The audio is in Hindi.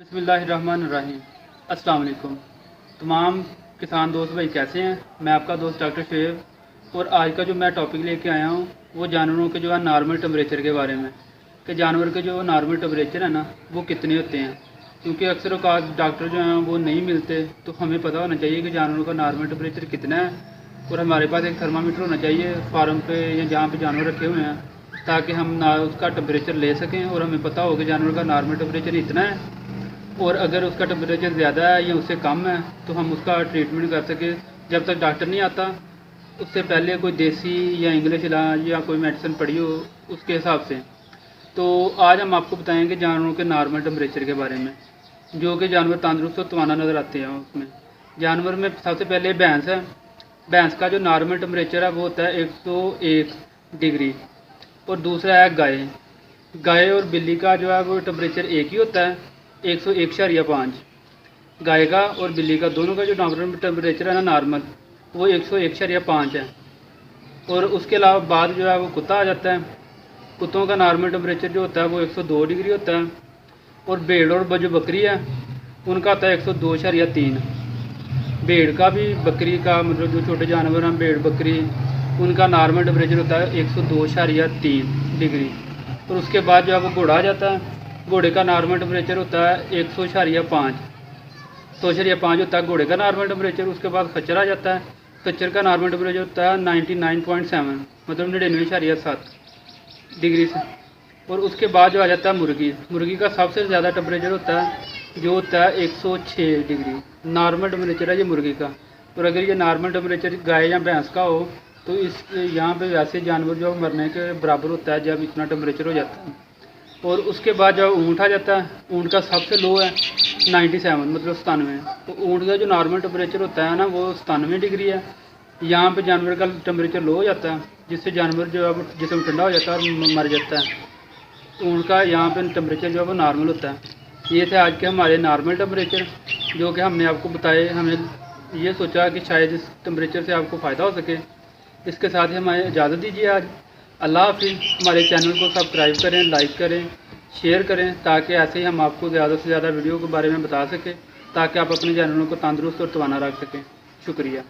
बिस्मिल्लाहिर्रहमानिर्रहीम। अस्सलाम वालेकुम। तमाम किसान दोस्त भाई कैसे हैं। मैं आपका दोस्त डॉक्टर शुएब और आज का जो मैं टॉपिक लेके आया हूँ वो जानवरों के जो है नॉर्मल टेम्परेचर के बारे में कि जानवर के जो नॉर्मल टेम्परेचर है ना वो कितने होते हैं। क्योंकि अक्सर औकात डॉक्टर जो हैं वो नहीं मिलते, तो हमें पता होना चाहिए कि जानवरों का नॉर्मल टेम्परेचर कितना है और हमारे पास एक थर्मामीटर होना चाहिए फार्म पे या जहाँ पे जानवर रखे हुए हैं, ताकि हम ना उसका टेम्परेचर ले सकें और हमें पता हो कि जानवर का नॉर्मल टेम्परेचर इतना है और अगर उसका टेम्परेचर ज़्यादा है या उससे कम है तो हम उसका ट्रीटमेंट कर सकें। जब तक डॉक्टर नहीं आता उससे पहले कोई देसी या इंग्लिश इलाज या कोई मेडिसिन पड़ी हो उसके हिसाब से। तो आज हम आपको बताएंगे जानवरों के नॉर्मल टेम्परेचर के बारे में, जो कि जानवर तंदुरुस्त और तवाना नज़र आते हैं। उसमें जानवर में सबसे पहले भैंस है। भैंस का जो नॉर्मल टेम्परेचर है वो होता है 101 डिग्री। और दूसरा है गाय। गाय और बिल्ली का जो है वो टेम्परेचर एक ही होता है, 101.5। गाय का और बिल्ली का दोनों का जो नॉर्मल टेम्परेचर है ना नॉर्मल वो 101.5 है। और उसके अलावा बाद जो है वो कुत्ता आ जाता है। कुत्तों का नॉर्मल टेम्परेचर जो होता है वो 102 डिग्री होता है। और भेड़ और जो बकरी है उनका होता है 102.3। भेड़ का भी बकरी का मतलब जो छोटे जानवर हैं भेड़ बकरी उनका नॉर्मल टेम्परेचर होता है 102.3 डिग्री। और उसके बाद जो है वो घोड़ा आ जाता है। घोड़े का नॉर्मल टेम्परेचर होता है 100.5 होता है घोड़े का नॉर्मल टेम्परेचर। उसके बाद खच्चर आ जाता है। खच्चर का नॉर्मल टेम्परेचर होता है 99.7 मतलब 99.7 डिग्री से। और उसके बाद जो आ जाता है मुर्गी। मुर्गी का सबसे ज़्यादा टेम्परेचर होता है जो होता है 106 डिग्री नॉर्मल टेम्परेचर है ये मुर्गी का। और अगर ये नॉर्मल टेम्परेचर गाय या भैंस का हो तो इस यहाँ पे वैसे जानवर जो मरने के बराबर होता है जब इतना टेम्परेचर हो जाता है। और उसके बाद जब ऊँट आ जाता है, ऊँट का सबसे लो है 97 मतलब 97। तो ऊँट का जो नॉर्मल टेम्परेचर होता है ना वो 97 डिग्री है। यहाँ पे जानवर का टेम्परेचर लो हो जाता है जिससे जानवर जो है वो जिसम ठंडा हो जाता है और मर जाता है। तो ऊँट का यहाँ पे टेम्परेचर जो है वो नॉर्मल होता है। ये थे आज के हमारे नॉर्मल टेम्परेचर जो कि हमने आपको बताए। हमें ये सोचा कि शायद इस टेम्परेचर से आपको फ़ायदा हो सके। इसके साथ ही हमें इजाज़त दीजिए आज। अल्लाह हाफिज़। हमारे चैनल को सब्सक्राइब करें, लाइक करें, शेयर करें ताकि ऐसे ही हम आपको ज़्यादा से ज़्यादा वीडियो के बारे में बता सकें ताकि आप अपने जानवरों को तंदुरुस्त और तवाना रख सकें। शुक्रिया।